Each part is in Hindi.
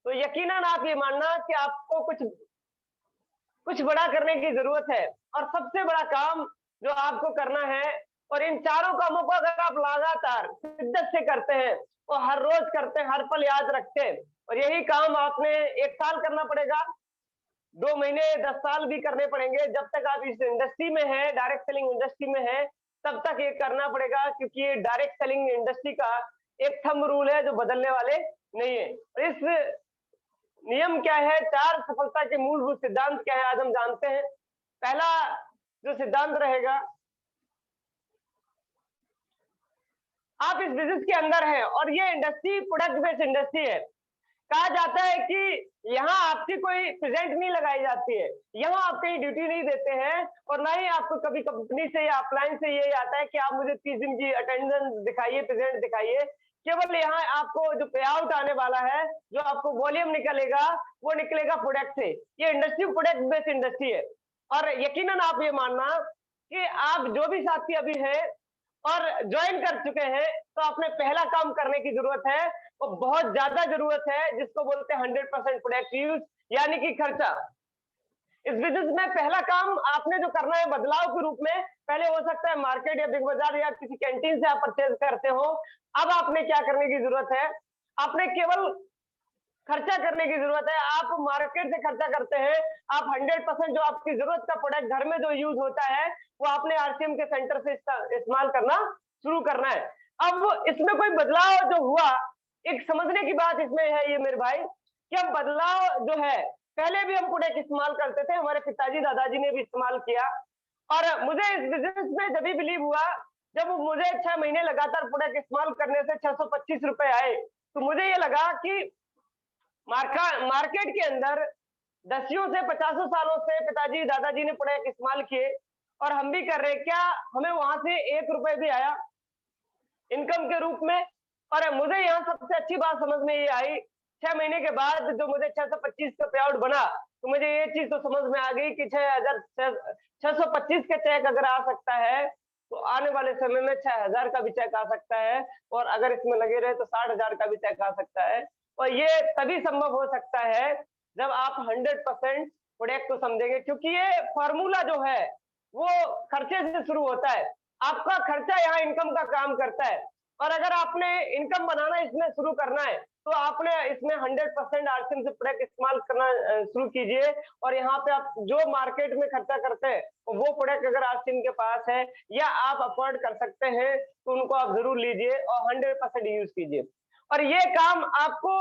तो यकीनन आप ये मानना कि आपको कुछ कुछ बड़ा करने की जरूरत है। और सबसे बड़ा काम जो आपको करना है, और इन चारों कामों को अगर आप लगातार शिद्दत से करते हैं और हर रोज करते हैं, हर पल याद रखते हैं, और यही काम आपने 1 साल करना पड़ेगा, 2 महीने, 10 साल भी करने पड़ेंगे, जब तक आप इस इंडस्ट्री में है, डायरेक्ट सेलिंग इंडस्ट्री में है, तब तक ये करना पड़ेगा, क्योंकि ये डायरेक्ट सेलिंग इंडस्ट्री का एक थंब रूल है जो बदलने वाले नहीं है। और इस नियम क्या है, 4 सफलता के मूलभूत सिद्धांत क्या है, आज हम जानते हैं। पहला जो सिद्धांत रहेगा, आप इस बिजनेस के अंदर हैं और ये इंडस्ट्री प्रोडक्ट बेस्ड इंडस्ट्री है। कहा जाता है कि यहाँ आपकी कोई प्रेजेंट नहीं लगाई जाती है, यहाँ आप कहीं ड्यूटी नहीं देते हैं, और ना ही आपको कभी कंपनी से या अपलाइन से ये आता है कि आप मुझे 30 दिन की अटेंडेंस दिखाइए, प्रेजेंट दिखाइए। केवल यहाँ आपको जो पे आउट आने वाला है, जो आपको वॉल्यूम निकलेगा, वो निकलेगा प्रोडक्ट से। ये इंडस्ट्री प्रोडक्ट बेस्ड इंडस्ट्री है। और यकीनन आप ये मानना कि आप जो भी साथी अभी है और ज्वाइन कर चुके हैं, तो अपने पहला काम करने की जरूरत है, वो बहुत ज्यादा जरूरत है, जिसको बोलते हैं 100% प्रोडक्ट यूज, यानी कि खर्चा। इस बिजनेस में पहला काम आपने जो करना है बदलाव के रूप में, पहले हो सकता है मार्केट या बिग बाजार या किसी कैंटीन से आप परचेज करते हो। अब आपने क्या करने की जरूरत है, आपने केवल खर्चा करने की जरूरत है। आप मार्केट से खर्चा करते हैं, आप 100% जो आपकी जरूरत का प्रोडक्ट घर में जो यूज होता है, वो आपने आरसीएम के सेंटर से इस्तेमाल करना शुरू करना है। अब इसमें कोई बदलाव जो हुआ, एक समझने की बात इसमें है ये मेरे भाई, कि अब बदलाव जो है, पहले भी हम प्रोडक्ट इस्तेमाल करते थे, हमारे पिताजी दादाजी ने भी इस्तेमाल किया, और मुझे इस बिजनेस में जब भी बिलीव हुआ, जब मुझे 6 महीने लगातार प्रोडक्ट इस्तेमाल करने से 625 रुपए आए, तो मुझे ये लगा कि मार्केट के अंदर दसियों से 50 सालों से पिताजी दादाजी ने प्रोडक्ट इस्तेमाल किए, और हम भी कर रहे हैं, क्या हमें वहां से 1 रुपए भी आया इनकम के रूप में? और मुझे यहाँ सबसे अच्छी बात समझ में ये आई, 6 महीने के बाद जो मुझे 625 का पे आउट बना, तो मुझे ये चीज तो समझ में आ गई कि 625 का चेक अगर आ सकता है, तो आने वाले समय में 6000 का भी चेक आ सकता है, और अगर इसमें लगे रहे तो 60,000 का भी चेक आ सकता है। और ये तभी संभव हो सकता है जब आप 100% प्रोडक्ट को समझेंगे, क्योंकि ये फॉर्मूला जो है वो खर्चे से शुरू होता है। आपका खर्चा यहाँ इनकम का काम करता है, और अगर आपने इनकम बनाना इसमें शुरू करना है, तो आपने इसमें 100% आरसीएम से प्रोडक्ट इस्तेमाल करना शुरू कीजिए। और यहाँ पे आप जो मार्केट में खर्चा करते हैं, वो प्रोडक्ट अगर आरसीएम के पास है या आप अफोर्ड कर सकते हैं, तो उनको आप जरूर लीजिए और 100% यूज कीजिए। और ये काम आपको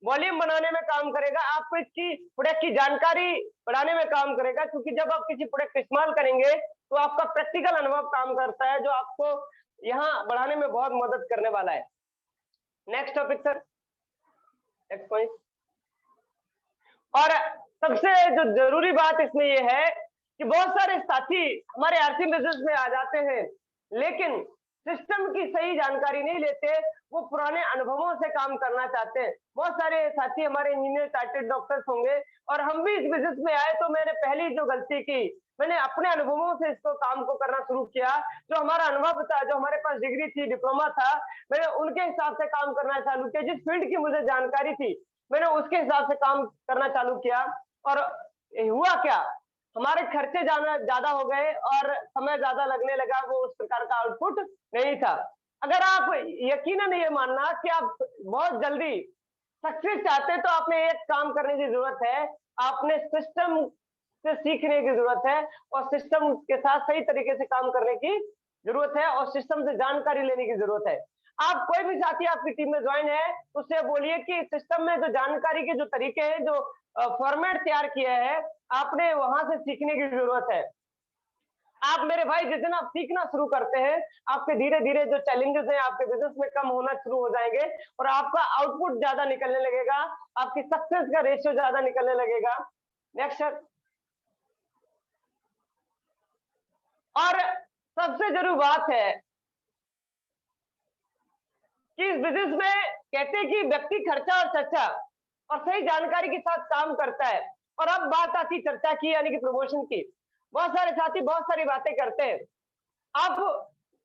वॉल्यूम बनाने में काम करेगा, आपको इसकी प्रोडक्ट की जानकारी बढ़ाने में काम करेगा, क्योंकि जब आप किसी प्रोडक्ट इस्तेमाल करेंगे, तो आपका प्रैक्टिकल अनुभव काम करता है, जो आपको यहाँ बढ़ाने में बहुत मदद करने वाला है। Next topic sir, next point. और सबसे जो जरूरी बात इसमें ये है कि बहुत सारे साथी हमारे आरसीएम बिजनेस में आ जाते हैं, लेकिन सिस्टम की सही जानकारी नहीं लेते, वो पुराने अनुभवों से काम करना चाहते हैं। बहुत सारे साथी हमारे इंजीनियर, चार्टेड डॉक्टर्स होंगे, और हम भी इस बिजनेस में आए, तो मैंने पहली जो गलती की, मैंने अपने अनुभवों से इसको काम को करना शुरू किया। जो हमारा अनुभव था, जो हमारे पास डिग्री थी, डिप्लोमा था, मैंने उनके हिसाब से काम करना चालू किया। जिस फील्ड की मुझे जानकारी थी, मैंने उसके हिसाब से काम करना चालू किया। और हुआ क्या, हमारे खर्चे ज्यादा हो गए और समय ज्यादा लगने लगा, वो उस प्रकार का आउटपुट नहीं था। अगर आप यकीनन ये मानना कि आप बहुत जल्दी सक्सेस चाहते हैं, तो आपने एक काम करने की जरूरत है, आपने सिस्टम से सीखने की जरूरत है, और सिस्टम के साथ सही तरीके से काम करने की जरूरत है, और सिस्टम से जानकारी लेने की जरूरत है। आप कोई भी साथी आपकी टीम में ज्वाइन है, उससे बोलिए कि सिस्टम में जो जानकारी के जो तरीके हैं, जो फॉर्मेट तैयार किया है, आपने वहां से सीखने की जरूरत है। आप मेरे भाई जिस दिन आप सीखना शुरू करते हैं, आपके धीरे धीरे जो चैलेंजेस हैं आपके बिजनेस में कम होना शुरू हो जाएंगे, और आपका आउटपुट ज्यादा निकलने लगेगा, आपकी सक्सेस का रेशियो ज्यादा निकलने लगेगा। नेक्स्ट। और सबसे जरूरी बात है कि इस बिजनेस में कहते हैं कि व्यक्ति खर्चा और चर्चा और सही जानकारी के साथ काम करता है। और अब बात आती चर्चा की, यानी कि प्रमोशन की। बहुत सारे साथी बहुत सारी बातें करते हैं। आप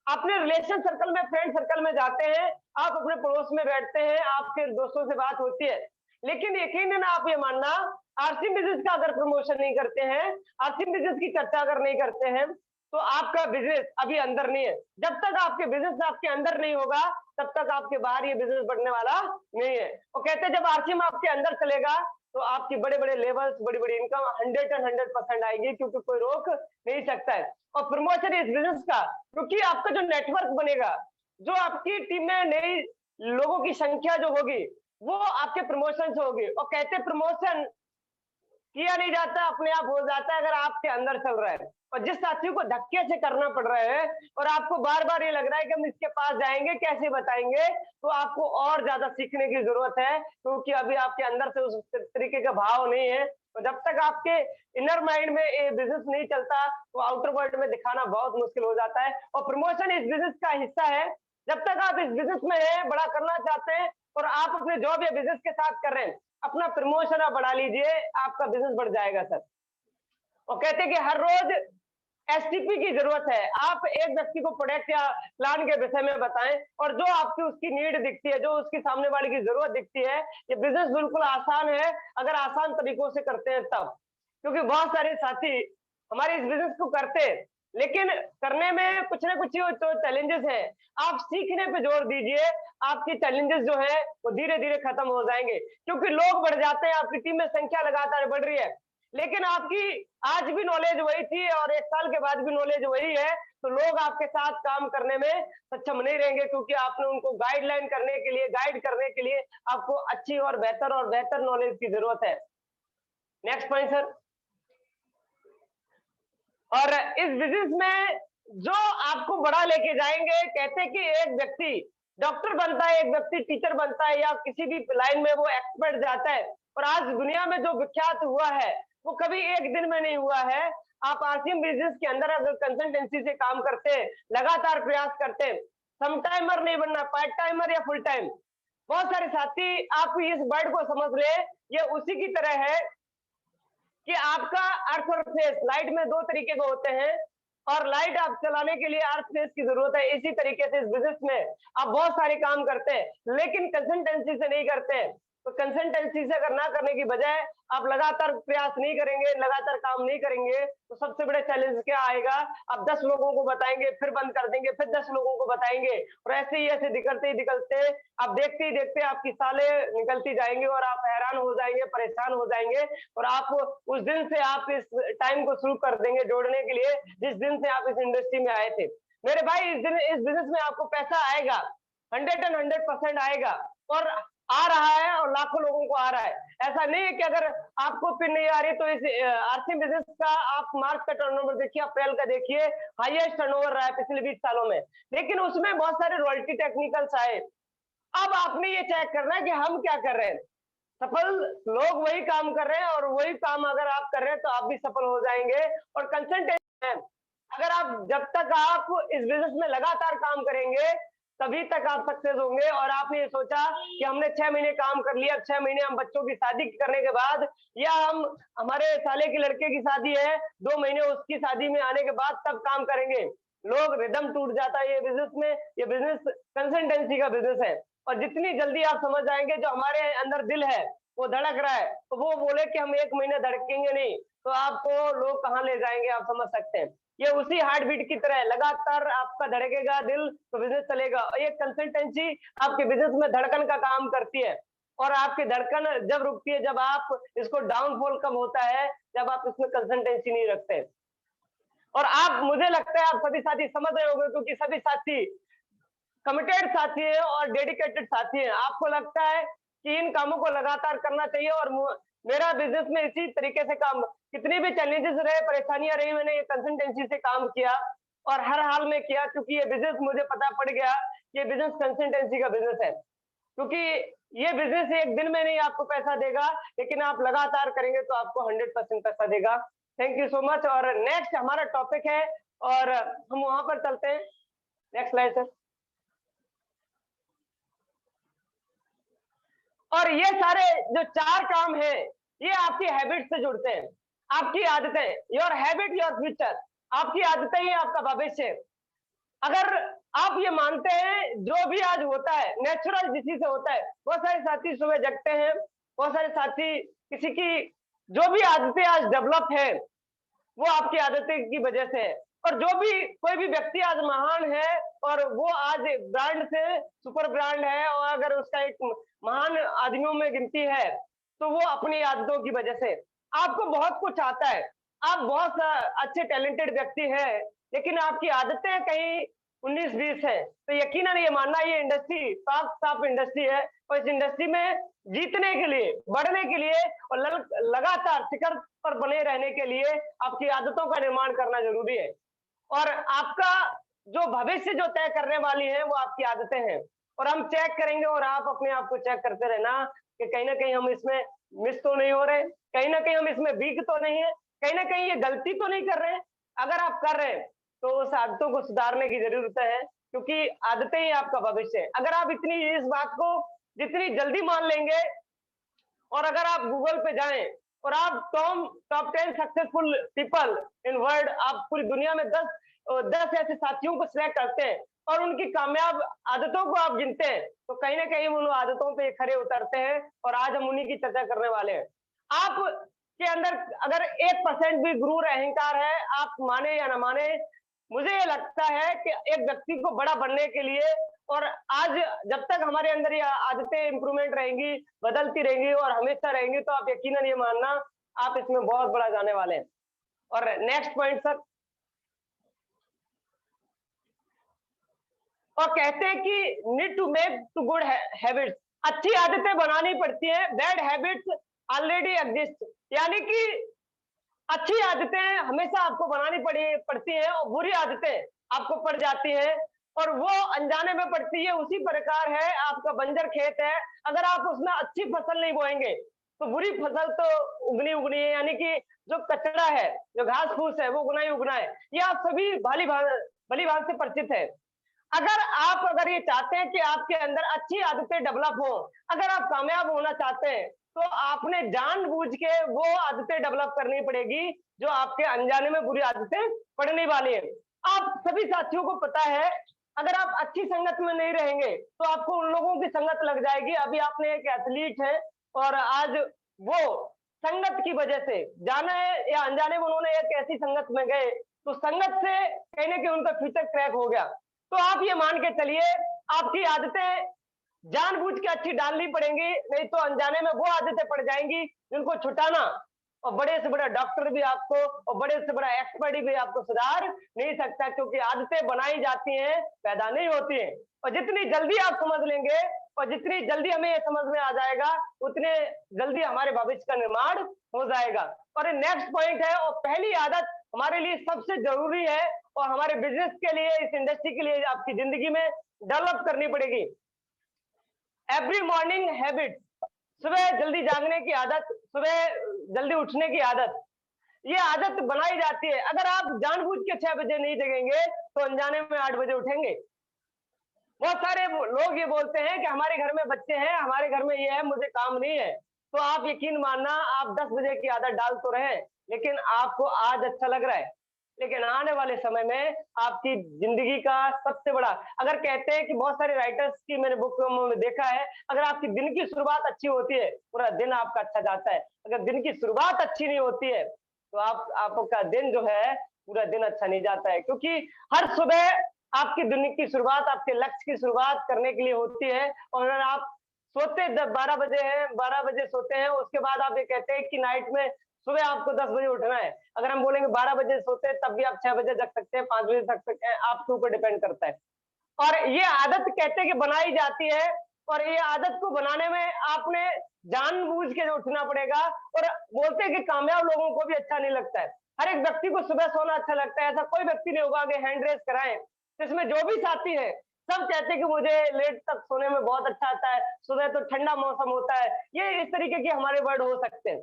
अपने रिलेशन सर्कल में, फ्रेंड सर्कल में जाते हैं, आप अपने पड़ोस में बैठते हैं, आपके दोस्तों से बात होती है, लेकिन यकीनन आप ये मानना, आरसी बिजनेस का अगर प्रमोशन नहीं करते हैं, आरसी बिजनेस की चर्चा अगर नहीं करते हैं, तो आपका बिजनेस अभी अंदर नहीं है। जब तक आपके बिजनेस आपके अंदर नहीं होगा, तब तक आपके बाहर ये बिजनेस बढ़ने वाला नहीं है। और कहते हैं जब आरसी में आपके अंदर चलेगा, तो आपकी बड़े बड़े लेवल्स, बड़ी बड़ी इनकम 100% आएगी, क्योंकि कोई रोक नहीं सकता है। और प्रमोशन इस बिजनेस का, क्योंकि आपका जो नेटवर्क बनेगा, जो आपकी टीम में नई लोगों की संख्या जो होगी, वो आपके प्रमोशन से होगी। और कहते प्रमोशन किया नहीं जाता, अपने आप हो जाता है अगर आपके अंदर चल रहा है। और जिस साथी को धक्के से करना पड़ रहा है और आपको बार बार ये लग रहा है कि हम इसके पास जाएंगे, कैसे बताएंगे, तो आपको और ज्यादा सीखने की जरूरत है, क्योंकि अभी आपके अंदर से उस तरीके का भाव नहीं है। तो जब तक आपके इनर माइंड में ये बिजनेस नहीं चलता, तो आउटर वर्ल्ड में दिखाना बहुत मुश्किल हो जाता है। और प्रमोशन इस बिजनेस का हिस्सा है। जब तक आप इस बिजनेस में है, बड़ा करना चाहते हैं और आप अपने जॉब या बिजनेस के साथ कर रहे हैं, अपना प्रमोशन आप बढ़ा लीजिए, आपका बिजनेस बढ़ जाएगा सर। और कहते हैं कि हर रोज एसटीपी की जरूरत है। आप एक व्यक्ति को प्रोडक्ट या प्लान के विषय में बताएं, और जो आपकी उसकी नीड दिखती है, जो उसकी सामने वाले की जरूरत दिखती है, ये बिजनेस बिल्कुल आसान है अगर आसान तरीकों से करते हैं तब। क्योंकि बहुत सारे साथी हमारे इस बिजनेस को करते हैं, लेकिन करने में कुछ ना कुछ तो चैलेंजेस है। आप सीखने पे जोर दीजिए, आपकी चैलेंजेस जो है वो धीरे धीरे खत्म हो जाएंगे, क्योंकि लोग बढ़ जाते हैं, आपकी टीम में संख्या लगातार बढ़ रही है, लेकिन आपकी आज भी नॉलेज वही थी और 1 साल के बाद भी नॉलेज वही है, तो लोग आपके साथ काम करने में सक्षम नहीं रहेंगे, क्योंकि आपने उनको गाइडलाइन करने के लिए, गाइड करने के लिए आपको अच्छी और बेहतर नॉलेज की जरूरत है। Next point sir. और इस बिजनेस में जो आपको बड़ा लेके जाएंगे, कहते हैं कि एक व्यक्ति डॉक्टर बनता है, एक व्यक्ति टीचर बनता है, या किसी भी लाइन में वो एक्सपर्ट जाता है, और आज दुनिया में जो विख्यात हुआ है वो कभी एक दिन में नहीं हुआ है। आप आरसीएम बिजनेस के अंदर अगर कंसल्टेंसी से काम करते हैं, लगातार प्रयास करते हैं, सम टाइमर नहीं बनना, पार्ट टाइमर या फुल टाइम। बहुत सारे साथी आप इस वर्ड को समझ ले, ये उसी की तरह है कि आपका अर्थ और फेस, लाइट में 2 तरीके के होते हैं, और लाइट आप चलाने के लिए अर्थ फेस की जरूरत है। इसी तरीके से इस बिजनेस में आप बहुत सारे काम करते हैं, लेकिन कंसल्टेंसी से नहीं करते हैं। तो कंसल्टेंसी से अगर ना करने की बजाय आप लगातार प्रयास नहीं करेंगे, लगातार काम नहीं करेंगे, तो सबसे बड़े चैलेंज क्या आएगा, आप 10 लोगों को बताएंगे, फिर बंद कर देंगे, फिर 10 लोगों को बताएंगे, और ऐसे ही निकलते आप देखते ही देखते आपकी सालें निकलती जाएंगी, और आप हैरान हो जाएंगे, परेशान हो जाएंगे, और आप उस दिन से आप इस टाइम को शुरू कर देंगे जोड़ने के लिए, जिस दिन से आप इस इंडस्ट्री में आए थे। मेरे भाई, इस बिजनेस में आपको पैसा आएगा, 100% आएगा, और आ रहा है, और लाखों लोगों को आ रहा है। ऐसा नहीं है कि अगर आपको पिन नहीं आ रही तो इस आरसी बिजनेस का आप मार्च का टर्नओवर देखिए, अप्रैल का देखिए, हाईएस्ट टर्नओवर रहा है पिछले 20 सालों में, लेकिन उसमें बहुत सारे रॉयल्टी टेक्निकल्स आए। अब आपने ये चेक करना है कि हम क्या कर रहे हैं। सफल लोग वही काम कर रहे हैं, और वही काम अगर आप कर रहे हैं तो आप भी सफल हो जाएंगे। और कंसंट्रेशन, अगर आप जब तक आप इस बिजनेस में लगातार काम करेंगे, तभी तक आप सक्सेस होंगे। और आपने ये सोचा कि हमने 6 महीने काम कर लिया, 6 महीने हम बच्चों की शादी करने के बाद, या हम हमारे साले के लड़के की शादी है, 2 महीने उसकी शादी में आने के बाद तब काम करेंगे, लोग रिदम टूट जाता है ये बिजनेस में। ये बिजनेस कंसल्टेंसी का बिजनेस है, और जितनी जल्दी आप समझ जाएंगे जो हमारे अंदर दिल है वो धड़क रहा है, तो वो बोले कि हम 1 महीने धड़केंगे नहीं, तो आपको लोग कहाँ ले जाएंगे, आप समझ सकते हैं। ये उसी हार्ट बीट की तरह है, लगातार आपका धड़केगा दिल तो बिजनेस चलेगा। और ये कंसल्टेंसी आपके बिजनेस में धड़कन का काम करती है, और आपकी धड़कन जब रुकती है, जब आप इसको डाउनफॉल कब होता है, जब आप इसमें कंसल्टेंसी नहीं रखते। और आप, मुझे लगता है आप सभी साथी समझ रहे होंगे, क्योंकि सभी साथी कमिटेड साथी है और डेडिकेटेड साथी है। आपको लगता है कि इन कामों को लगातार करना चाहिए, और मेरा बिजनेस में इसी तरीके से काम, कितनी भी चैलेंजेस रहे, परेशानियां रही, मैंने ये कंसल्टेंसी से काम किया, और हर हाल में किया, क्योंकि ये बिजनेस मुझे पता पड़ गया कि ये बिजनेस कंसल्टेंसी का बिजनेस है। क्योंकि ये बिजनेस एक दिन में नहीं आपको पैसा देगा, लेकिन आप लगातार करेंगे तो आपको 100% पैसा देगा। Thank you so much. और नेक्स्ट हमारा टॉपिक है, और हम वहां पर चलते हैं। Next slide sir. और ये सारे जो 4 काम हैं, ये आपकी हैबिट से जुड़ते हैं। आपकी आदतें, योर हैबिट योर फ्यूचर, आपकी आदतें ही आपका भविष्य। अगर आप ये मानते हैं जो भी आज होता है नेचुरल जिसी से होता है, बहुत सारे साथी सुबह जगते हैं, बहुत सारे साथी, किसी की जो भी आदतें आज डेवलप है वो आपकी आदतें की वजह से है। और जो भी कोई भी व्यक्ति आज महान है और वो आज ब्रांड से सुपर ब्रांड है और अगर उसका एक महान आदमियों में गिनती है तो वो अपनी आदतों की वजह से। आपको बहुत कुछ आता है, आप बहुत अच्छे टैलेंटेड व्यक्ति हैं, लेकिन आपकी आदतें कहीं 19-20 है, तो यकीनन ये मानना ये इंडस्ट्री साफ इंडस्ट्री है और इस इंडस्ट्री में जीतने के लिए, बढ़ने के लिए और लगातार शिखर पर बने रहने के लिए आपकी आदतों का निर्माण करना जरूरी है। और आपका जो भविष्य जो तय करने वाली है वो आपकी आदतें हैं। और हम चेक करेंगे और आप अपने आप को चेक करते रहना कि कहीं ना कहीं हम इसमें मिस तो नहीं हो रहे, कहीं ना कहीं हम इसमें वीक तो नहीं है, कहीं ना कहीं ये गलती तो नहीं कर रहे हैं। अगर आप कर रहे हैं तो उस आदतों को सुधारने की जरूरत है, क्योंकि आदतें ही आपका भविष्य है। अगर आप इतनी इस बात को जितनी जल्दी मान लेंगे और अगर आप गूगल पे जाएं और आप top 10 successful people in world, आप पूरी दुनिया में 10 ऐसे साथियों को सिलेक्ट करते हैं और उनकी कामयाब आदतों को आप गिनते हैं, तो कहीं ना कहीं उन आदतों पे खरे उतरते हैं और आज हम उन्हीं की चर्चा करने वाले हैं। आप के अंदर अगर 1% भी गुरूर अहंकार है, आप माने या ना माने, मुझे ये लगता है कि एक व्यक्ति को बड़ा बनने के लिए और आज जब तक हमारे अंदर ये आदतें इंप्रूवमेंट रहेंगी, बदलती रहेंगी और हमेशा रहेंगी, तो आप यकीनन ये मानना आप इसमें बहुत बड़ा जाने वाले हैं। और नेक्स्ट पॉइंट सर, और कहते हैं कि need to make to good habits, अच्छी आदतें बनानी पड़ती है, बैड हैबिट्स ऑलरेडी एग्जिस्ट, यानी कि अच्छी आदतें हमेशा आपको बनानी पड़ती है और बुरी आदतें आपको पड़ जाती है और वो अनजाने में पड़ती है। उसी प्रकार है आपका बंजर खेत है, अगर आप उसमें अच्छी फसल नहीं बोएंगे तो बुरी फसल तो उगनी है, यानी कि जो कचरा है, जो घास फूस है वो उगना है। ये आप सभी भली भांति से परिचित है। अगर ये चाहते हैं कि आपके अंदर अच्छी आदतें डेवलप हो, अगर आप कामयाब होना चाहते हैं तो आपने जानबूझ के वो आदतें डेवलप करनी पड़ेगी जो आपके अनजाने में बुरी आदतें पड़ने वाली है। आप सभी साथियों को पता है, अगर आप अच्छी संगत में नहीं रहेंगे तो आपको उन लोगों की संगत लग जाएगी। अभी आपने एक एथलीट है और आज वो संगत की वजह से, जाने या अनजाने में उन्होंने एक ऐसी संगत में गए तो संगत से कहीं ना कहीं उनका फ्यूचर क्रैक हो गया। तो आप ये मान के चलिए आपकी आदतें जानबूझ के अच्छी डालनी पड़ेंगी, नहीं तो अनजाने में वो आदतें पड़ जाएंगी जिनको छुटाना और बड़े से बड़ा डॉक्टर भी आपको और बड़े से बड़ा एक्सपर्ट भी आपको सुधार नहीं सकता, क्योंकि आदतें बनाई जाती हैं, पैदा नहीं होती हैं। और जितनी जल्दी आप समझ लेंगे और जितनी जल्दी हमें ये समझ में आ जाएगा उतने जल्दी हमारे भविष्य का निर्माण हो जाएगा। और नेक्स्ट पॉइंट है, और पहली आदत हमारे लिए सबसे जरूरी है और हमारे बिजनेस के लिए, इस इंडस्ट्री के लिए आपकी जिंदगी में डेवलप करनी पड़ेगी। एवरी मॉर्निंग हैबिट, सुबह जल्दी जागने की आदत, सुबह जल्दी उठने की आदत, ये आदत बनाई जाती है। अगर आप जानबूझ के 6 बजे नहीं जगेंगे तो अनजाने में 8 बजे उठेंगे। बहुत सारे लोग ये बोलते हैं कि हमारे घर में बच्चे हैं, हमारे घर में ये है, मुझे काम नहीं है, तो आप यकीन मानना आप 10 बजे की आदत डाल तो रहे, लेकिन आपको आज अच्छा लग रहा है, लेकिन आने वाले समय में आपकी जिंदगी का सबसे बड़ा, अगर कहते हैं कि बहुत सारे राइटर्स की मैंने बुक में देखा है, अगर आपकी दिन की शुरुआत अच्छी होती है पूरा दिन आपका अच्छा जाता है, अगर दिन की शुरुआत अच्छी नहीं होती है तो आपका दिन जो है पूरा दिन अच्छा नहीं जाता है। क्योंकि हर सुबह आपकी दिन की शुरुआत आपके लक्ष्य की शुरुआत करने के लिए होती है। और अगर आप सोते 12 बजे हैं, 12 बजे सोते हैं, उसके बाद आप ये कहते हैं कि नाइट में सुबह आपको 10 बजे उठना है, अगर हम बोलेंगे 12 बजे सोते हैं तब भी आप 6 बजे जग सकते हैं, 5 बजे जग सकते हैं, आपके ऊपर डिपेंड करता है। और ये आदत कहते हैं कि बनाई जाती है और ये आदत को बनाने में आपने जानबूझ के उठना पड़ेगा। और बोलते हैं कि कामयाब लोगों को भी अच्छा नहीं लगता है, हर एक व्यक्ति को सुबह सोना अच्छा लगता है, ऐसा कोई व्यक्ति नहीं होगा कि हैंड रेस कराएं, इसमें जो भी साथी है सब कहते हैं कि मुझे लेट तक सोने में बहुत अच्छा आता है, सुबह तो ठंडा मौसम होता है, ये इस तरीके के हमारे वर्ड हो सकते हैं।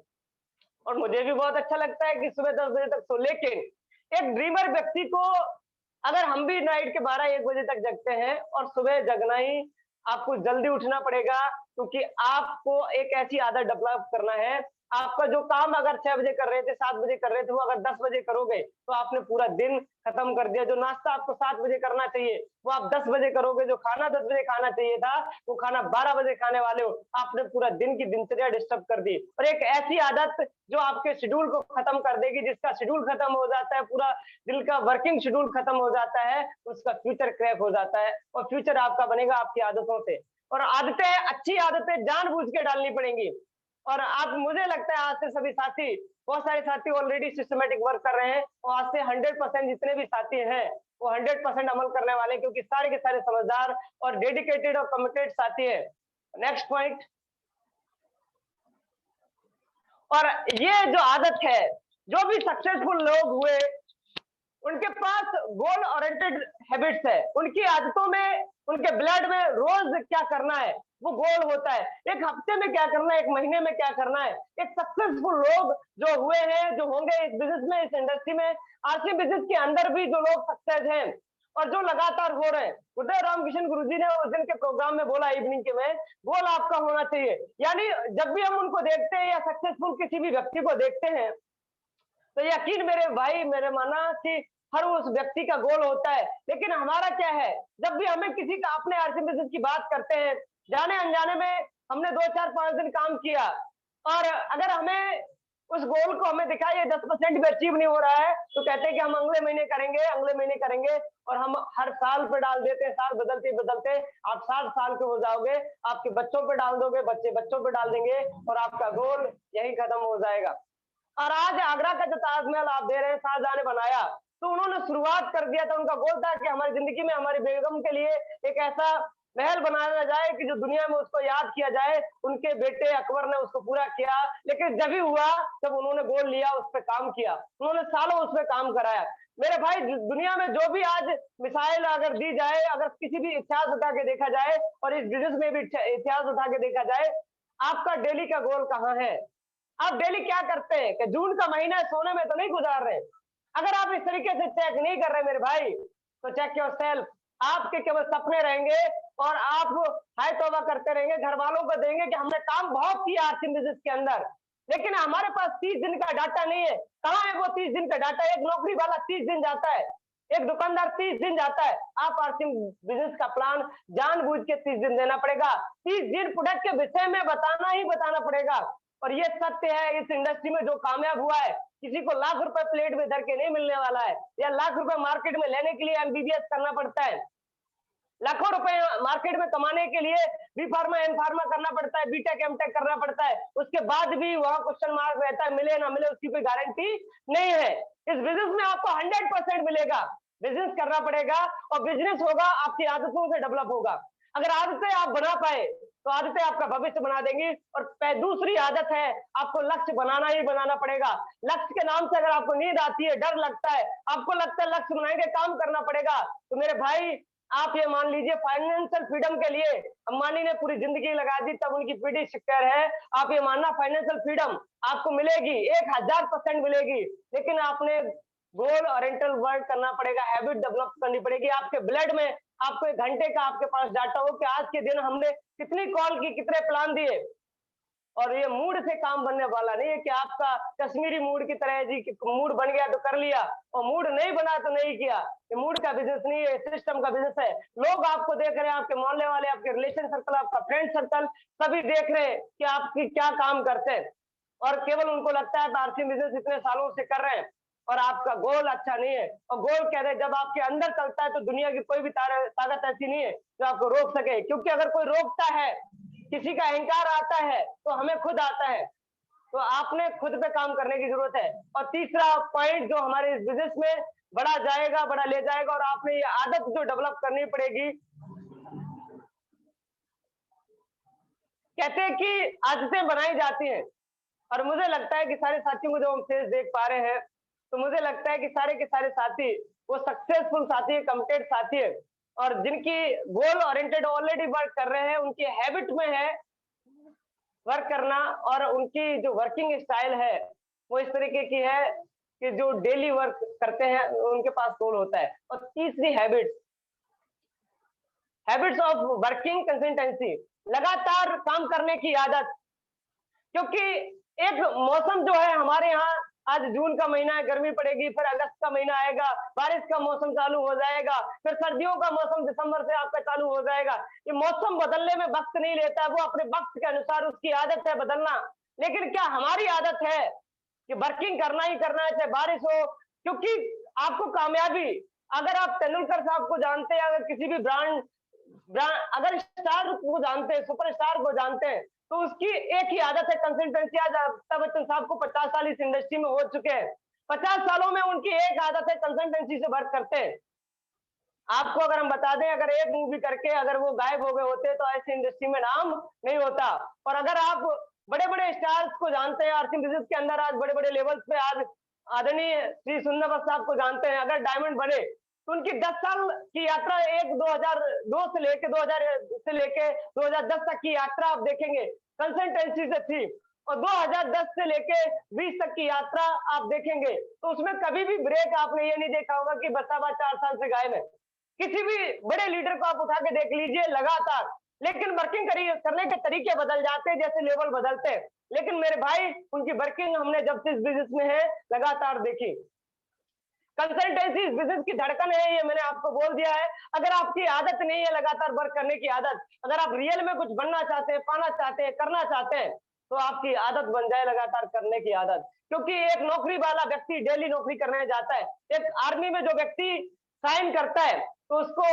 और मुझे भी बहुत अच्छा लगता है कि सुबह 10 बजे तक सो, लेकिन एक ड्रीमर व्यक्ति को, अगर हम भी नाइट के 12-1 बजे तक जगते हैं और सुबह जगना ही, आपको जल्दी उठना पड़ेगा, क्योंकि आपको एक ऐसी आदत डेवलप करना है, आपका जो काम अगर 6 बजे कर रहे थे, 7 बजे कर रहे थे, वो अगर 10 बजे करोगे तो आपने पूरा दिन खत्म कर दिया। जो नाश्ता आपको 7 बजे करना चाहिए वो आप 10 बजे करोगे, जो खाना 10 बजे खाना चाहिए था वो खाना 12 बजे खाने वाले हो। आपने पूरा दिन की दिनचर्या डिस्टर्ब कर दी। और एक ऐसी आदत जो आपके शेड्यूल को खत्म कर देगी, जिसका शेड्यूल खत्म हो जाता है, पूरा दिल का वर्किंग शेड्यूल खत्म हो जाता है, उसका फ्यूचर क्रैक हो जाता है और फ्यूचर आपका बनेगा आपकी आदतों से। और आदतें, अच्छी आदतें जानबूझ के डालनी पड़ेंगी। और आप, मुझे लगता है आज से सभी साथी, बहुत सारे साथी ऑलरेडी सिस्टमेटिक वर्क कर रहे हैं और आज से 100% जितने भी साथी हैं वो 100% अमल करने वाले हैं, क्योंकि सारे के सारे समझदार और डेडिकेटेड और कमिटेड साथी है। Next point. और ये जो आदत है, जो भी सक्सेसफुल लोग हुए उनके पास गोल ओरिएंटेड हैबिट्स है। उनकी आदतों में, उनके ब्लड में रोज क्या करना है वो गोल होता है। एक हफ्ते में क्या करना है, एक महीने में क्या करना है। एक सक्सेसफुल लोग जो हुए हैं, जो होंगे इस बिजनेस में, इस इंडस्ट्री में, आरसी बिजनेस के अंदर भी जो लोग सक्सेस हैं और जो लगातार हो रहे हैं, उदय रामकिशन गुरुजी ने उस दिन के प्रोग्राम में बोला इवनिंग के में, गोल आपका होना चाहिए। यानी जब भी हम उनको देखते हैं या सक्सेसफुल किसी भी व्यक्ति को देखते हैं तो यकीन मेरे भाई, मेरे माना कि हर उस व्यक्ति का गोल होता है। लेकिन हमारा क्या है, जब भी हमें किसी का, अपने आरसी बिजनेस की बात करते हैं, जाने अनजाने में हमने 2 4 5 दिन काम किया और अगर हमें उस गोल को हमें दिखा ये 10% भी अचीव नहीं हो रहा है तो कहते हैं कि हम अगले महीने करेंगे, अगले महीने करेंगे, और हम हर साल पे डाल देते हैं। साल बदलते बदलते आप 60 साल के हो जाओगे, आपके बच्चों पे डाल दोगे, बच्चे बच्चों पे डाल देंगे और आपका गोल यही खत्म हो जाएगा। और आज आगरा का जो ताजमहल आप दे रहे हैं, शाहजहां ने बनाया, तो उन्होंने शुरुआत कर दिया था, उनका गोल था कि हमारी जिंदगी में हमारी बेगम के लिए एक ऐसा महल बनाया जाए कि जो दुनिया में उसको याद किया जाए। उनके बेटे अकबर ने उसको पूरा किया, लेकिन जब ही हुआ जब उन्होंने गोल लिया, उस पर काम किया, उन्होंने सालों उस पर काम कराया। मेरे भाई, दुनिया में जो भी आज मिसाइल अगर दी जाए, अगर किसी भी इतिहास उठा के देखा जाए और इस बिजनेस में भी इतिहास उठा के देखा जाए, आपका डेली का गोल कहाँ है? आप डेली क्या करते हैं कि जून का महीना सोने में तो नहीं गुजार रहे? अगर आप इस तरीके से चेक नहीं कर रहे मेरे भाई, तो चेक योर सेल्फ। आपके केवल सपने रहेंगे और आप हाय तौबा करते रहेंगे, घर वालों को देंगे कि हमने काम बहुत किया आरसी बिजनेस के अंदर, लेकिन हमारे पास 30 दिन का डाटा नहीं है। कहाँ है वो 30 दिन का डाटा? एक नौकरी वाला 30 दिन जाता है, एक दुकानदार 30 दिन जाता है। आप आरसी बिजनेस का प्लान जानबूझ के 30 दिन देना पड़ेगा। 30 दिन प्रोडक्ट के विषय में बताना ही बताना पड़ेगा। और ये सत्य है, इस इंडस्ट्री में जो कामयाब हुआ है, किसी को लाख रुपए प्लेट में धर के नहीं मिलने वाला है, या लाख रुपए मार्केट में लेने के लिए एमबीबीएस करना पड़ता है। लाखों रुपए मार्केट में कमाने के लिए बी फार्मा, एम फार्मा करना पड़ता है, बीटेक एमटेक करना पड़ता है। उसके बाद भी वहां क्वेश्चन मार्क रहता है, मिले ना मिले उसकी कोई गारंटी नहीं है। इस बिजनेस में आपको 100% मिलेगा। बिजनेस करना पड़ेगा और बिजनेस होगा आपकी आदतों से डेवलप होगा। अगर आदतें आप बना पाए तो आदतें आपका भविष्य बना देंगी। और दूसरी आदत है, आपको लक्ष्य बनाना ही बनाना पड़ेगा। लक्ष्य के नाम से अगर आपको नींद आती है, डर लगता है, आपको लगता है लक्ष्य बनाएंगे, काम करना पड़ेगा, तो मेरे भाई आप ये मान लीजिए, फाइनेंशियल फ्रीडम के लिए अंबानी ने पूरी जिंदगी लगा दी, तब उनकी पीढ़ी शिक्षक है। आप ये मानना, फाइनेंशियल फ्रीडम आपको मिलेगी, 1000% मिलेगी, लेकिन आपने गोल ओरिएंटेड वर्क करना पड़ेगा, हैबिट डेवलप करनी पड़ेगी। आपके ब्लड में आपको 1 घंटे का आपके पास डाटा हो कि आज के दिन हमने कितनी कॉल की, कितने प्लान दिए। और ये मूड से काम बनने वाला नहीं है कि आपका कश्मीरी मूड की तरह जी, मूड बन गया तो कर लिया और मूड नहीं बना तो नहीं किया। ये मूड का बिजनेस नहीं है, सिस्टम का बिजनेस है। लोग आपको देख रहे हैं, आपके मोहल्ले वाले, आपके रिलेशन सर्कल, आपका फ्रेंड सर्कल, सभी देख रहे हैं कि आपकी क्या काम करते हैं, और केवल उनको लगता है आरसी बिजनेस इतने सालों से कर रहे हैं और आपका गोल अच्छा नहीं है। और गोल कहते हैं जब आपके अंदर चलता है तो दुनिया की कोई भी ताकत ऐसी नहीं है जो आपको रोक सके, क्योंकि अगर कोई रोकता है, किसी का अहंकार आता है, तो हमें खुद आता है। तो आपने खुद पे काम करने की जरूरत है। और तीसरा पॉइंट जो हमारे इस बिजनेस में बड़ा जाएगा, बड़ा ले जाएगा, और आपने ये आदत जो डेवलप करनी पड़ेगी, कहते हैं कि आदतें बनाई जाती हैं। और मुझे लगता है कि सारे साथियों को जो हम फेस देख पा रहे हैं, तो मुझे लगता है कि सारे के सारे साथी वो सक्सेसफुल साथी है, कमिटेड साथी है, और जिनकी गोल ओरिएंटेड ऑलरेडी वर्क कर रहे हैं, उनकी हैबिट में है वर्क करना, और उनकी जो वर्किंग स्टाइल है वो इस तरीके की है कि जो डेली वर्क करते हैं उनके पास गोल होता है। और तीसरी हैबिट्स ऑफ वर्किंग कंसिस्टेंसी, लगातार काम करने की आदत। क्योंकि एक मौसम जो है हमारे यहाँ, आज जून का महीना है, गर्मी पड़ेगी, फिर अगस्त का महीना आएगा, बारिश का मौसम चालू हो जाएगा, फिर सर्दियों का मौसम दिसंबर से आपका चालू हो जाएगा। ये मौसम बदलने में वक्त नहीं लेता, वो अपने वक्त के अनुसार उसकी आदत है बदलना। लेकिन क्या हमारी आदत है कि वर्किंग करना ही करना है, चाहे बारिश हो? क्योंकि आपको कामयाबी, अगर आप तेंदुलकर साहब को जानते हैं, अगर किसी भी ब्रांड ब्रांड अगर स्टार को जानते हैं, सुपरस्टार को जानते हैं, तो उसकी एक ही आदत है कंसिस्टेंसी। आज अमिताभ बच्चन साहब को 50 साल इस इंडस्ट्री में हो चुके हैं। 50 सालों में उनकी एक आदत है, कंसिस्टेंसी से वर्क करते हैं। आपको अगर हम बता दें, अगर एक मूवी करके अगर वो गायब हो गए होते तो ऐसी इंडस्ट्री में नाम नहीं होता। और अगर आप बड़े बड़े स्टार्स को जानते हैं, आरसी बिजनेस के अंदर आज बड़े बड़े लेवल्स पे, आज आदरणीय श्री सुंदर साहब को जानते हैं, अगर डायमंड बने तो उनकी 10 साल की यात्रा, एक 2002 से लेके 2010 तक की यात्रा आप देखेंगे, कंसिस्टेंसी से थी। और 2010 से लेके 20 तक की यात्रा आप देखेंगे तो उसमें कभी भी ब्रेक आपने ये नहीं देखा होगा कि बसाबा 4 साल से गायब है। किसी भी बड़े लीडर को आप उठा के देख लीजिए, लगातार, लेकिन वर्किंग करने के तरीके बदल जाते हैं जैसे लेवल बदलते हैं। लेकिन मेरे भाई, उनकी वर्किंग हमने जब से इस बिजनेस में है लगातार देखी। कंसल्टेंसी इस बिजनेस की धड़कन है, ये मैंने आपको बोल दिया है। अगर आपकी आदत नहीं है लगातार वर्क करने की आदत, अगर आप रियल में कुछ बनना चाहते हैं, पाना चाहते हैं, करना चाहते हैं, तो आपकी आदत बन जाए लगातार करने की आदत। क्योंकि एक नौकरी वाला व्यक्ति डेली नौकरी करने जाता है, एक आर्मी में जो व्यक्ति साइन करता है, तो उसको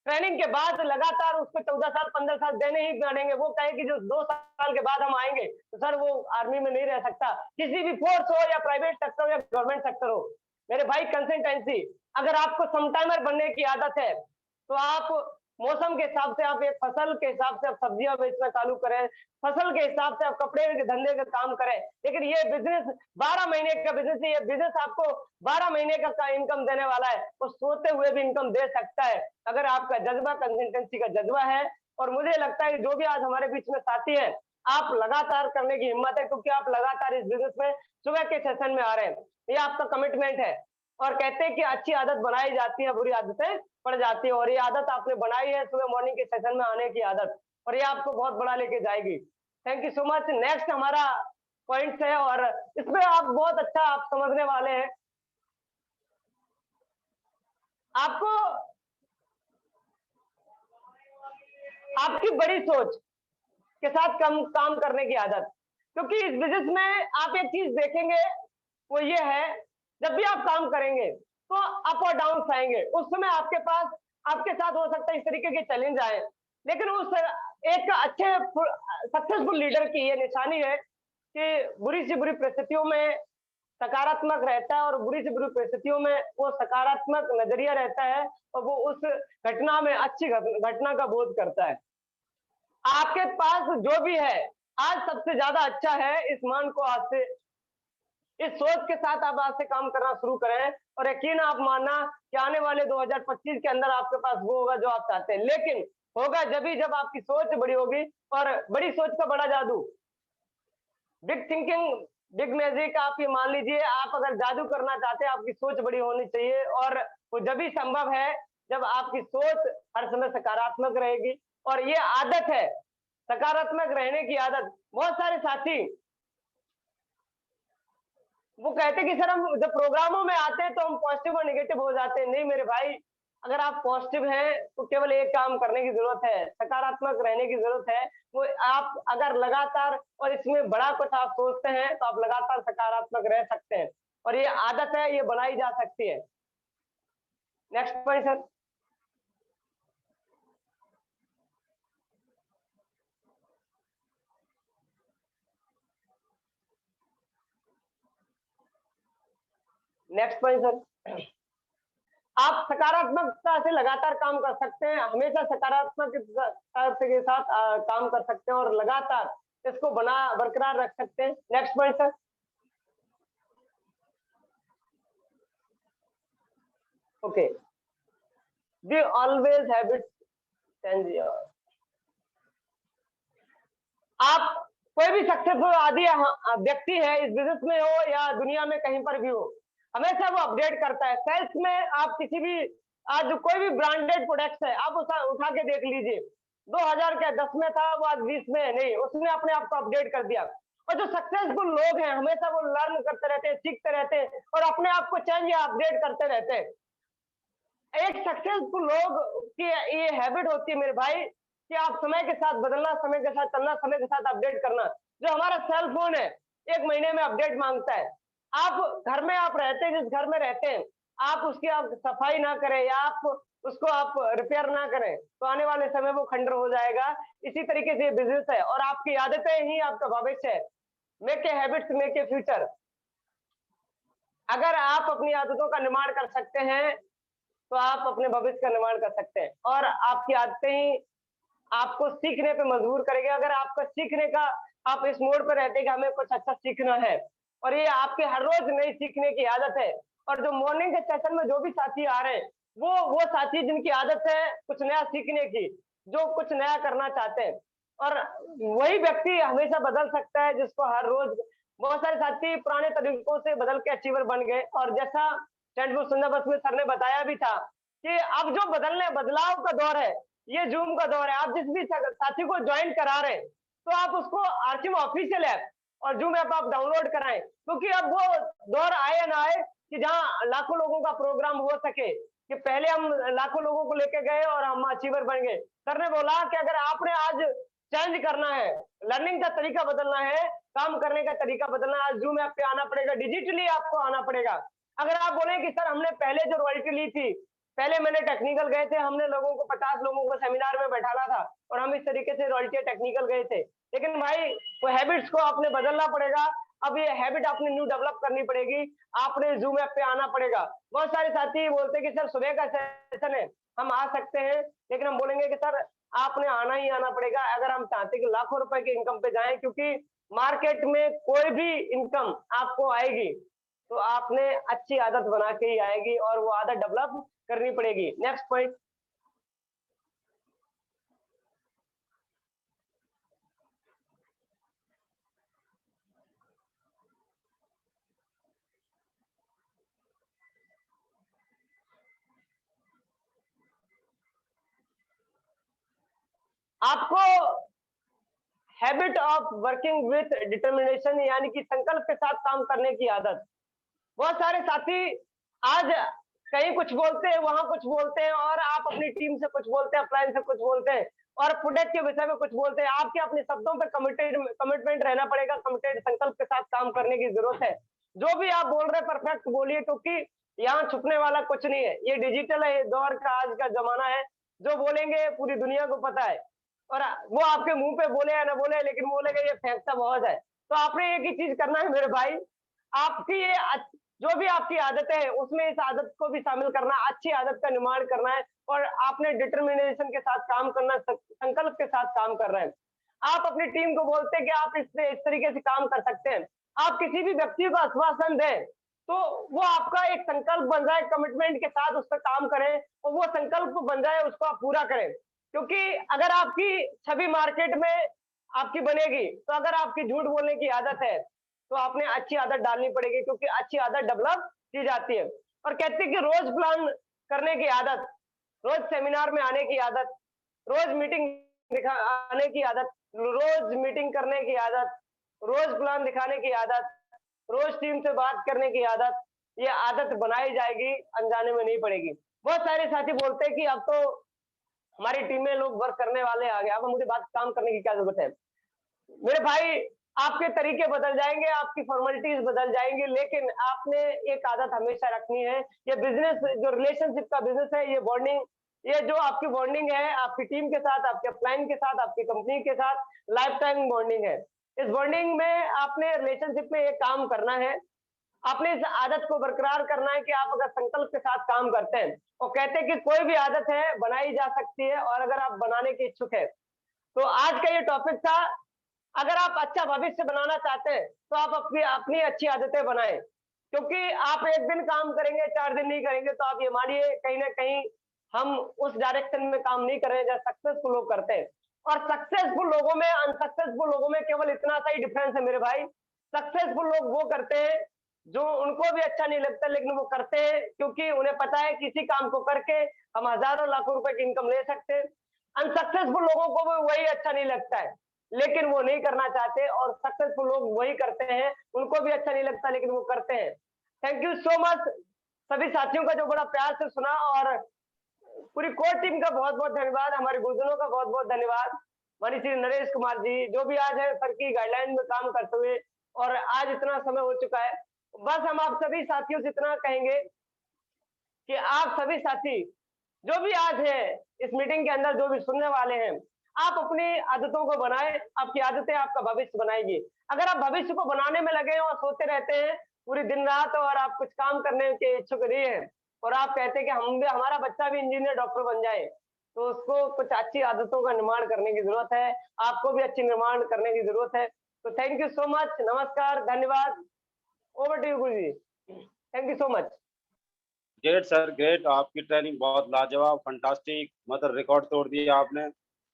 ट्रेनिंग के बाद लगातार उसको 14 साल 15 साल देने ही पड़ेंगे। वो कहे कि जो 2 साल के बाद हम आएंगे, तो सर वो आर्मी में नहीं रह सकता, किसी भी फोर्स हो या प्राइवेट सेक्टर हो या गवर्नमेंट सेक्टर हो। मेरे भाई, कंसिस्टेंसी, अगर आपको समटाइमर बनने की आदत है तो आप मौसम के हिसाब से, आप एक फसल के हिसाब से आप सब्जियां बेचना चालू करें, फसल के हिसाब से आप कपड़े के धंधे का काम करें। लेकिन ये बिजनेस 12 महीने का बिजनेस है, ये बिजनेस आपको 12 महीने का इनकम देने वाला है, वो सोते हुए भी इनकम दे सकता है, अगर आपका जज्बा कंसिस्टेंसी का जज्बा है। और मुझे लगता है जो भी आज हमारे बीच में साथी हैं, आप लगातार करने की हिम्मत है, क्योंकि आप लगातार इस बिजनेस में सुबह के सेशन में आ रहे हैं, ये आपका कमिटमेंट है। और कहते हैं कि अच्छी आदत बनाई जाती है, बुरी आदतें पड़ जाती है, और ये आदत आपने बनाई है सुबह मॉर्निंग के सेशन में आने की आदत, और ये आपको बहुत बड़ा लेके जाएगी। Thank you so much. Next हमारा पॉइंट्स है, और इसमें आप बहुत अच्छा आप समझने वाले हैं। आपको आपकी बड़ी सोच के साथ काम करने की आदत, क्योंकि इस बिजनेस में आप एक चीज देखेंगे, वो ये है, जब भी आप काम करेंगे तो अप और डाउन आएंगे। उस समय आपके पास, आपके साथ हो सकता है इस तरीके के चैलेंज आए, लेकिन उस एक अच्छे सक्सेसफुल लीडर की ये निशानी है कि बुरी से बुरी परिस्थितियों में सकारात्मक रहता है, और बुरी से बुरी परिस्थितियों में वो सकारात्मक नजरिया रहता है, और वो उस घटना में अच्छी घटना का बोध करता है। आपके पास जो भी है आज सबसे ज्यादा अच्छा है, इस मान को आज से, इस सोच के साथ आप आज से काम करना शुरू करें, और यकीन आप मानना कि आने वाले 2025 के अंदर आपके पास वो होगा जो आप चाहते हैं। लेकिन होगा जब आपकी सोच बड़ी होगी, और बड़ी सोच का बड़ा जादू, बिग थिंकिंग बिग मैजिक। आप ये मान लीजिए, आप अगर जादू करना चाहते हैं, आपकी सोच बड़ी होनी चाहिए, और वो जब भी संभव है जब आपकी सोच हर समय सकारात्मक रहेगी। और ये आदत है सकारात्मक रहने की आदत। बहुत सारे साथी वो कहते कि सर हम जब प्रोग्रामों में आते हैं तो हम पॉजिटिव और नेगेटिव हो जाते हैं। नहीं मेरे भाई, अगर आप पॉजिटिव हैं तो केवल एक काम करने की जरूरत है, सकारात्मक रहने की जरूरत है। वो आप अगर लगातार, और इसमें बड़ा कुछ आप सोचते हैं, तो आप लगातार सकारात्मक रह सकते हैं, और ये आदत है, ये बनाई जा सकती है। Next point sir. Next point sir. आप सकारात्मकता से लगातार काम कर सकते हैं, हमेशा सकारात्मक के साथ काम कर सकते हैं, और लगातार इसको बरकरार रख सकते हैं। Next point sir. Okay, we always have it change. आप कोई भी सक्सेसफुल आदि व्यक्ति है, इस बिजनेस में हो या दुनिया में कहीं पर भी हो, हमेशा वो अपडेट करता है। सेल्स में आप किसी भी, आज कोई भी ब्रांडेड प्रोडक्ट्स है, आप उठा के देख लीजिए, 2010 में था, वो आज 20 में है नहीं, उसने अपने आप को अपडेट कर दिया। और जो सक्सेसफुल लोग हैं हमेशा वो लर्न करते रहते हैं, सीखते रहते हैं और अपने आप को चेंज या अपडेट करते रहते हैं। एक सक्सेसफुल लोग की ये हैबिट होती है मेरे भाई कि आप समय के साथ बदलना, समय के साथ चलना, समय के साथ अपडेट करना। जो हमारा सेल फोन है 1 महीने में अपडेट मांगता है। आप घर में आप रहते हैं, जिस घर में रहते हैं आप उसकी आप सफाई ना करें या आप उसको आप रिपेयर ना करें तो आने वाले समय वो खंडर हो जाएगा। इसी तरीके से बिजनेस है और आपकी आदतें ही आपका भविष्य है। Make a habits make a future. अगर आप अपनी आदतों का निर्माण कर सकते हैं तो आप अपने भविष्य का निर्माण कर सकते हैं और आपकी आदतें ही आपको सीखने पे मजबूर करेंगे। अगर आपका सीखने का आप इस मोड पर रहते हैं कि हमें कुछ अच्छा सीखना है और ये आपके हर रोज नई सीखने की आदत है और जो मॉर्निंग के सेशन में जो भी साथी आ रहे हैं वो साथी जिनकी आदत है कुछ नया सीखने की, जो कुछ नया करना चाहते हैं और वही व्यक्ति हमेशा बदल सकता है जिसको हर रोज। बहुत सारे साथी पुराने तरीकों से बदल के अचीवर बन गए और जैसा स्टैंडफोर्ड सिलेबस में सर ने बताया भी था कि अब जो बदलाव का दौर है ये जूम का दौर है। आप जिस भी साथी को ज्वाइन करा रहे हैं तो आप उसको आरसीएम ऑफिशियल ऐप और जूम ऐप आप डाउनलोड कराएं क्योंकि अब वो दौर आए या ना आए कि जहां लाखों लोगों का प्रोग्राम हो सके। कि पहले हम लाखों लोगों को लेके गए और हम अचीवर बन गए। सर ने बोला कि अगर आपने आज चेंज करना है, लर्निंग का तरीका बदलना है, काम करने का तरीका बदलना है, आज जूम ऐप पे आना पड़ेगा, डिजिटली आपको आना पड़ेगा। अगर आप बोले कि सर हमने पहले जो रॉयल्टी ली थी, पहले मैंने टेक्निकल गए थे, हमने लोगों को 50 लोगों को सेमिनार में बैठाना था और हम इस तरीके से रॉयल्टी टेक्निकल गए थे। लेकिन भाई वो हैबिट्स को आपने बदलना पड़ेगा। अब ये हैबिट आपने न्यू डेवलप करनी पड़ेगी। आपने जूम ऐप पे आना पड़ेगा। बहुत सारे साथी बोलते हैं कि सर सुबह का सेशन है, हम आ सकते हैं, लेकिन हम बोलेंगे कि सर आपने आना ही आना पड़ेगा अगर हम चाहते हैं कि लाखों रुपए की इनकम पे जाएं, क्योंकि मार्केट में कोई भी इनकम आपको आएगी तो आपने अच्छी आदत बना के ही आएगी और वो आदत डेवलप करनी पड़ेगी। Next point. आपको habit of working with determination यानी कि संकल्प के साथ काम करने की आदत। बहुत सारे साथी आज कहीं कुछ बोलते हैं, वहां कुछ बोलते हैं और आप अपनी टीम से कुछ बोलते हैं, अपलाइन से कुछ बोलते हैं और प्रोडक्ट के विषय में कुछ बोलते हैं। आपके अपने शब्दों पे कमिटमेंट रहना पड़ेगा, कमिटेड संकल्प के साथ काम करने की जरूरत है। जो भी आप बोल रहे हैं परफेक्ट बोलिए, क्योंकि यहाँ छुपने वाला कुछ नहीं है। ये डिजिटल है, ये दौर का आज का जमाना है। जो बोलेंगे पूरी दुनिया को पता है और वो आपके मुंह पे बोले या ना बोले, लेकिन बोलेगा ये फेंकता बहुत है। तो आपने एक ही चीज करना है मेरे भाई, आपकी ये जो भी आपकी आदतें हैं उसमें इस आदत को भी शामिल करना, अच्छी आदत का निर्माण करना है और आपने डिटर्मिनेशन के साथ काम करना, संकल्प के साथ काम कर रहे हैं। आप अपनी टीम को बोलते हैं कि आप इस तरीके से काम कर सकते हैं। आप किसी भी व्यक्ति को आश्वासन दें तो वो आपका एक संकल्प बन जाए, कमिटमेंट के साथ उस पर काम करें और वो संकल्प बन जाए, उसको आप पूरा करें। क्योंकि अगर आपकी छवि मार्केट में आपकी बनेगी तो अगर आपकी झूठ बोलने की आदत है तो आपने अच्छी आदत डालनी पड़ेगी, क्योंकि अच्छी आदत डेवलप की जाती है। और कहते हैं कि रोज प्लान करने की आदत, रोज सेमिनार में आने की आदत, रोज मीटिंग आने की आदत, रोज मीटिंग करने की आदत, रोज प्लान दिखाने की आदत, रोज टीम से बात करने की आदत, ये आदत बनाई जाएगी, अनजाने में नहीं पड़ेगी। बहुत सारे साथी बोलते हैं कि अब तो हमारी टीम में लोग वर्क करने वाले आ गए, अब मुझे बात काम करने की क्या जरूरत है। मेरे भाई आपके तरीके बदल जाएंगे, आपकी फॉर्मेलिटीज बदल जाएंगी, लेकिन आपने एक आदत हमेशा रखनी है। ये बिजनेस जो रिलेशनशिप का बिजनेस है, ये बॉन्डिंग, ये जो आपकी बॉन्डिंग है आपकी टीम के साथ, आपके क्लाइंट के साथ, आपकी कंपनी के साथ लाइफ टाइम बॉन्डिंग है। इस बॉन्डिंग में आपने रिलेशनशिप में एक काम करना है, आपने इस आदत को बरकरार करना है कि आप अगर संकल्प के साथ काम करते हैं और कहते हैं कि कोई भी आदत है बनाई जा सकती है और अगर आप बनाने के इच्छुक है। तो आज का ये टॉपिक था, अगर आप अच्छा भविष्य बनाना चाहते हैं तो आप अपनी अपनी अच्छी आदतें बनाएं, क्योंकि आप एक दिन काम करेंगे 4 दिन नहीं करेंगे तो आप ये मानिए कहीं ना कहीं हम उस डायरेक्शन में काम नहीं कर रहे हैं जहाँ सक्सेसफुल लोग करते हैं। और सक्सेसफुल लोगों में अनसक्सेसफुल लोगों में केवल इतना सा ही डिफरेंस है मेरे भाई। सक्सेसफुल लोग वो करते हैं जो उनको भी अच्छा नहीं लगता, लेकिन वो करते हैं क्योंकि उन्हें पता है किसी काम को करके हम हजारों लाखों रुपए की इनकम ले सकते हैं। अनसक्सेसफुल लोगों को भी वही अच्छा नहीं लगता है, लेकिन वो नहीं करना चाहते, और सक्सेसफुल लोग वही करते हैं, उनको भी अच्छा नहीं लगता लेकिन वो करते हैं। थैंक यू सो मच सभी साथियों का जो बड़ा प्यार से सुना, और पूरी कोर टीम का बहुत बहुत धन्यवाद, हमारे गुरुजनों का बहुत बहुत धन्यवाद, हमारी श्री नरेश कुमार जी जो भी आज है सर की गाइडलाइन में काम करते हुए, और आज इतना समय हो चुका है। बस हम आप सभी साथियों से इतना कहेंगे कि आप सभी साथी जो भी आज है इस मीटिंग के अंदर, जो भी सुनने वाले हैं, आप अपनी आदतों को बनाएं, आपकी आदतें आपका भविष्य बनाएगी। अगर आप भविष्य को बनाने में लगे हैं और सोते रहते हैं पूरी दिन रात, और आप कुछ काम करने के इच्छुक नहीं है, और आप कहते हैं कि हम भी, हमारा बच्चा भी इंजीनियर डॉक्टर बन जाए, तो उसको कुछ अच्छी आदतों का निर्माण करने की जरूरत है, आपको भी अच्छी निर्माण करने की जरूरत है। तो थैंक यू सो मच, नमस्कार, धन्यवाद, over to you guru ji, thank you so much. Great sir, great. आपकी ट्रेनिंग बहुत लाजवाब, फंटास्टिक, मतलब रिकॉर्ड तोड़ दिया आपने।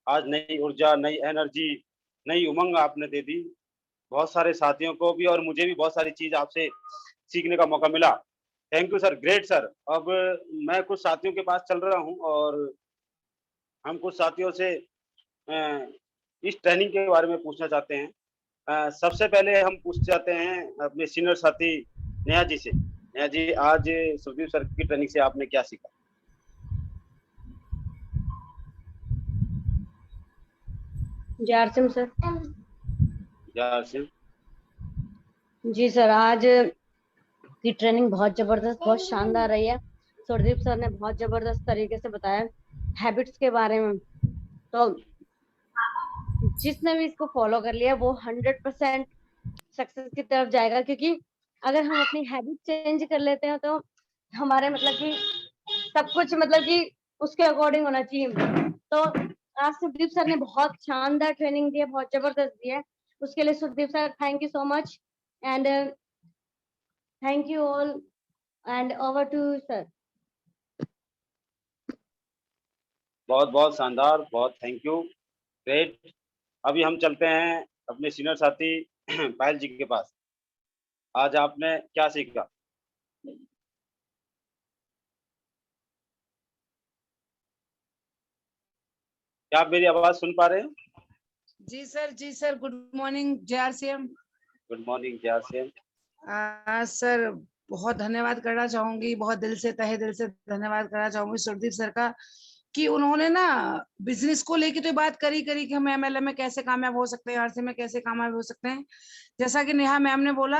आज नई ऊर्जा, नई एनर्जी, नई उमंग आपने दे दी बहुत सारे साथियों को भी, और मुझे भी बहुत सारी चीज आपसे सीखने का मौका मिला। Thank you sir, great sir. अब मैं कुछ साथियों के पास चल रहा हूँ, और हम कुछ साथियों से इस ट्रेनिंग के बारे में पूछना चाहते हैं। सबसे पहले हम पूछना चाहते हैं अपने सीनियर साथी नेहा जी से। नेहा जी, आज सुखदीप सर की ट्रेनिंग से आपने क्या सीखा? जारसिम सर। जारसिम जी सर, आज की ट्रेनिंग बहुत जबरदस्त, बहुत शानदार रही है। सुखदीप सर ने बहुत जबरदस्त तरीके से बताया हैबिट्स के बारे में। तो जिसने भी इसको फॉलो कर लिया वो 100% सक्सेस की तरफ जाएगा, क्योंकि अगर हम अपनी हैबिट चेंज कर लेते हैं तो हमारे मतलब कि सब कुछ मतलब कि उसके अकॉर्डिंग होना चाहिए। तो आज सुखदीप सर ने बहुत शानदार ट्रेनिंग दी है, बहुत जबरदस्त दी है। उसके लिए Sukhdeep sir thank you so much, and thank you all, and over to sir. बहुत बहुत शानदार, बहुत थैंक यू, ग्रेट। अभी हम चलते हैं अपने सीनियर साथी पायल जी के पास। आज आपने क्या सीखा? क्या आप मेरी आवाज सुन पा रहे हैं? जी sir, good morning JRCM। Good morning जारसिम। सर बहुत धन्यवाद करना चाहूंगी, बहुत दिल से, तहे दिल से धन्यवाद करना चाहूंगी सुखदीप सर का, कि उन्होंने ना बिजनेस को लेके तो बात करी कि हम MLM में कैसे कामयाब हो सकते हैं, RC में कैसे कामयाब हो सकते हैं। जैसा कि नेहा मैम ने बोला